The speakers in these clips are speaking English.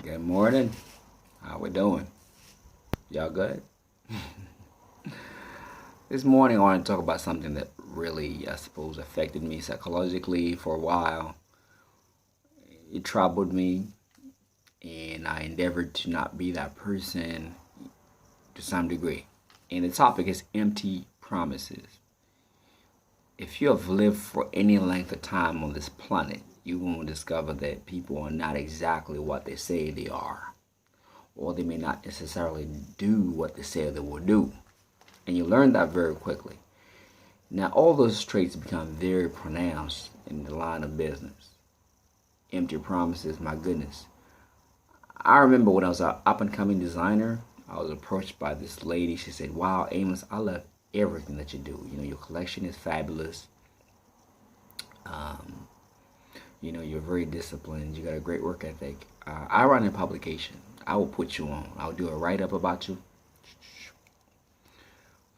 Good morning. How we doing? Y'all good? This morning I want to talk about something that really, I suppose, affected me psychologically for a while. It troubled me, and I endeavored to not be that person to some degree. And the topic is empty promises. If you have lived for any length of time on this planet, you will discover that people are not exactly what they say they are, or they may not necessarily do what they say they will do. And you learn that very quickly. Now, all those traits become very pronounced in the line of business. Empty promises, my goodness. I remember when I was an up and coming designer, I was approached by this lady. She said, "Wow, Amos, I love everything that you do. Your collection is fabulous. Um, you're very disciplined. You got a great work ethic. I run a publication. I will put you on. I'll do a write up about you."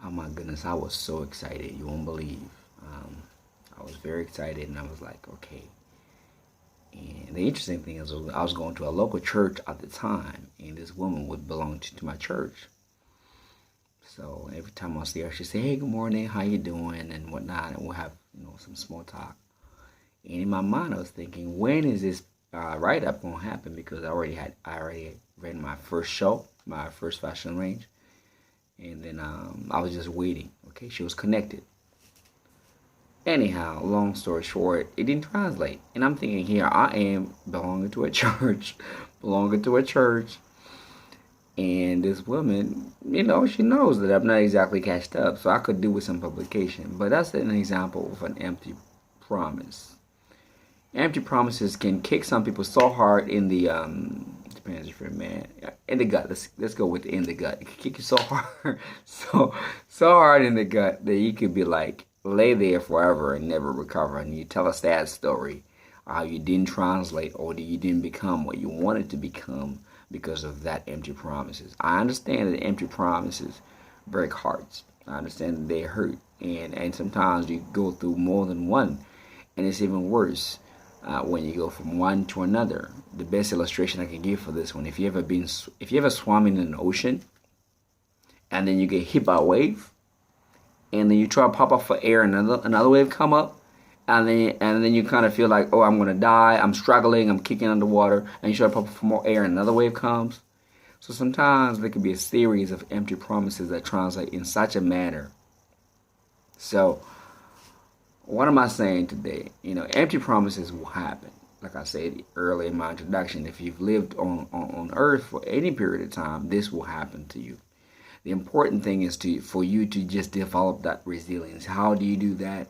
Oh my goodness, I was so excited. You won't believe. I was very excited, and I was like, okay. And the interesting thing is, I was going to a local church at the time, and this woman would belong to my church. So every time I see her, she'd say, "Hey, good morning, how you doing?" and whatnot, and we'll have some small talk. And in my mind, I was thinking, when is this write up gonna happen? Because I already ran my first show, my first fashion range. And then I was just waiting. Okay, she was connected. Anyhow, long story short, it didn't translate. And I'm thinking, here I am belonging to a church, and this woman, she knows that I'm not exactly cashed up, so I could do with some publication. But that's an example of an empty promise. Empty promises can kick some people so hard in the depends if you're a man, in the gut. Let's go with in the gut. It can kick you so hard, so hard in the gut that you could be like lay there forever and never recover. And you tell a sad story how you didn't translate or you didn't become what you wanted to become because of that empty promises. I understand that empty promises break hearts. I understand that they hurt, and sometimes you go through more than one, and it's even worse. When you go from one to another. The best illustration I can give for this one: if you ever swam in an ocean, and then you get hit by a wave, and then you try to pop up for air, and another wave come up, and then you kind of feel like, oh, I'm gonna die, I'm struggling, I'm kicking underwater, and you try to pop up for more air, and another wave comes. So sometimes there can be a series of empty promises that translate in such a manner. So what am I saying today? Empty promises will happen. Like I said earlier in my introduction, if you've lived on earth for any period of time, this will happen to you. The important thing is for you to just develop that resilience. How do you do that?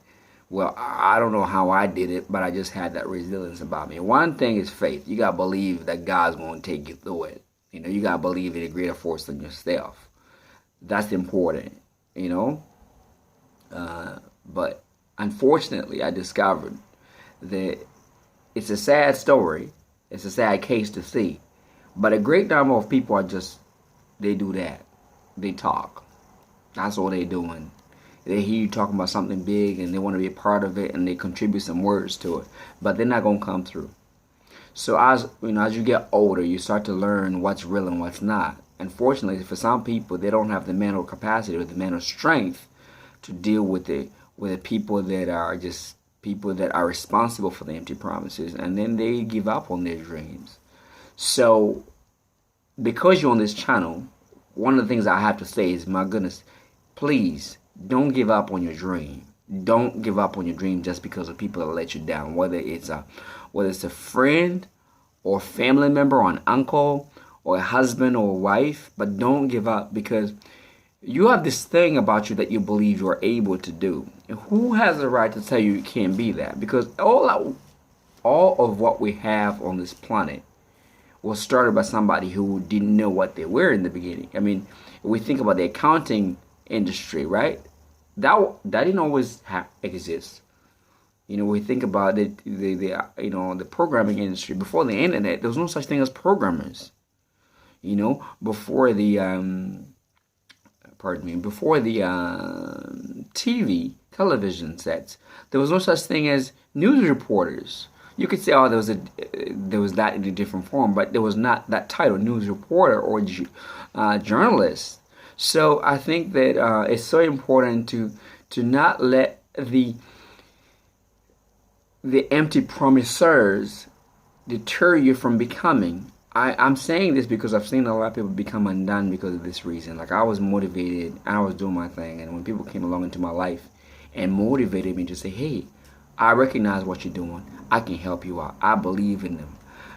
Well, I don't know how I did it, but I just had that resilience about me. One thing is faith. You got to believe that God's going to take you through it. You got to believe in a greater force than yourself. That's important, But unfortunately, I discovered that it's a sad story. It's a sad case to see. But a great number of people they do that. They talk. That's all they're doing. They hear you talking about something big and they want to be a part of it and they contribute some words to it. But they're not going to come through. So as you get older, you start to learn what's real and what's not. Unfortunately, for some people, they don't have the mental capacity or the mental strength to deal with the people that are responsible for the empty promises, and then they give up on their dreams. So because you're on this channel, one of the things I have to say is, my goodness, please don't give up on your dream. Don't give up on your dream just because of people that let you down, whether it's a friend or family member or an uncle or a husband or a wife. But don't give up, because you have this thing about you that you believe you're able to do. And who has the right to tell you can't be that? Because all of what we have on this planet was started by somebody who didn't know what they were in the beginning. I mean, if we think about the accounting industry, right? That didn't always exist. We think about the programming industry. Before the internet, there was no such thing as programmers. Before the television sets, there was no such thing as news reporters. You could say, oh, there was that in a different form, but there was not that title, news reporter or journalist. So I think that it's so important to not let the empty promisers deter you from becoming. I'm saying this because I've seen a lot of people become undone because of this reason. Like, I was motivated and I was doing my thing, and when people came along into my life and motivated me to say, hey, I recognize what you're doing, I can help you out, I believe in them.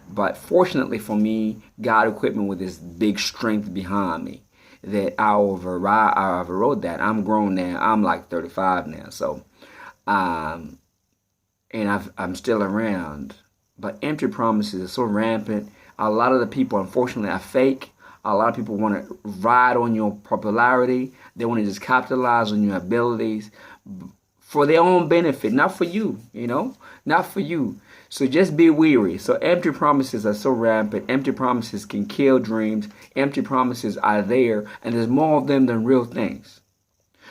But fortunately for me, God equipped me with this big strength behind me that I overrode that. I'm grown now. I'm like 35 now. So, and I'm still around. But empty promises are so rampant. A lot of the people, unfortunately, are fake. A lot of people want to ride on your popularity. They want to just capitalize on your abilities for their own benefit, not for you, not for you. So just be weary. So empty promises are so rampant. Empty promises can kill dreams. Empty promises are there, and there's more of them than real things.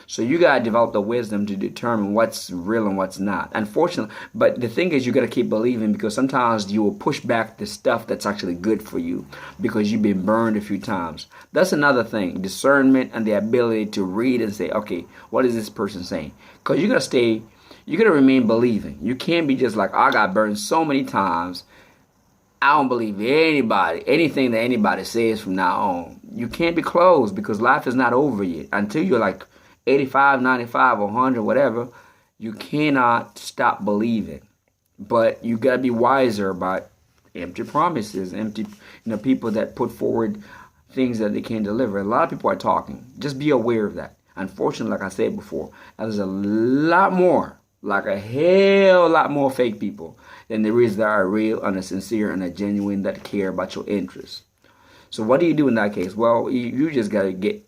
So you got to develop the wisdom to determine what's real and what's not. Unfortunately, but the thing is, you got to keep believing, because sometimes you will push back the stuff that's actually good for you because you've been burned a few times. That's another thing, discernment and the ability to read and say, okay, what is this person saying? Because you got to remain believing. You can't be just like, I got burned so many times, I don't believe anything that anybody says from now on. You can't be closed, because life is not over yet. Until you're like 85, 95, 100, whatever, you cannot stop believing. But you got to be wiser about empty promises, people that put forward things that they can't deliver. A lot of people are talking. Just be aware of that. Unfortunately, like I said before, there's a lot more, like a hell lot more fake people than there is that are real and are sincere and are genuine, that care about your interests. So what do you do in that case? Well, you just got to get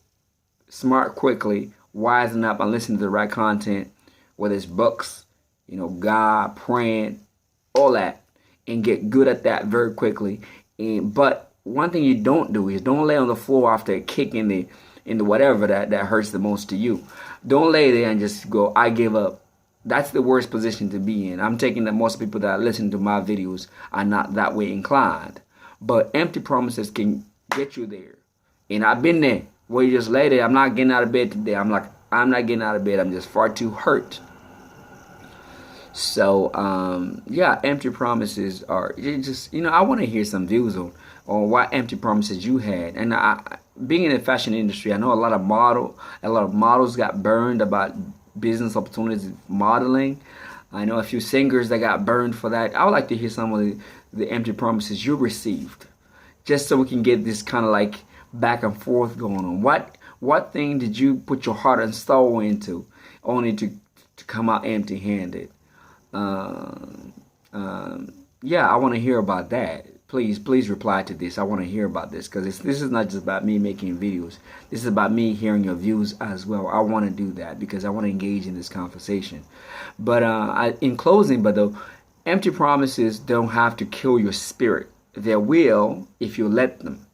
smart quickly, wisen up, and listen to the right content, whether it's books, God, praying, all that, and get good at that very quickly. But one thing you don't do is don't lay on the floor after a kick in the whatever that hurts the most to you. Don't lay there and just go, I give up. That's the worst position to be in. I'm taking that most people that listen to my videos are not that way inclined. But empty promises can get you there. And I've been there, where you just lay there. I'm not getting out of bed today. I'm not getting out of bed. I'm just far too hurt. So, empty promises are just, I want to hear some views on what empty promises you had. And being in the fashion industry, I know a lot of models got burned about business opportunities modeling. I know a few singers that got burned for that. I would like to hear some of the empty promises you received, just so we can get this kind of like back and forth going on. What thing did you put your heart and soul into, only to come out empty-handed? I want to hear about that. Please reply to this. I want to hear about this, because this is not just about me making videos. This is about me hearing your views as well. I want to do that because I want to engage in this conversation. But in closing, though, empty promises don't have to kill your spirit. They will if you let them.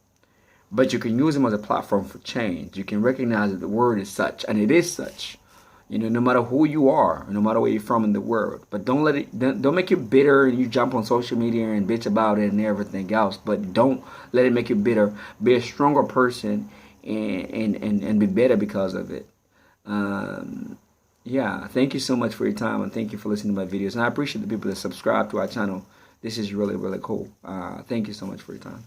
But you can use them as a platform for change. You can recognize that the word is such, and it is such. No matter who you are, no matter where you're from in the world. But don't make you bitter and you jump on social media and bitch about it and everything else. But don't let it make you bitter. Be a stronger person and be better because of it. Thank you so much for your time, and thank you for listening to my videos. And I appreciate the people that subscribe to our channel. This is really, really cool. Thank you so much for your time.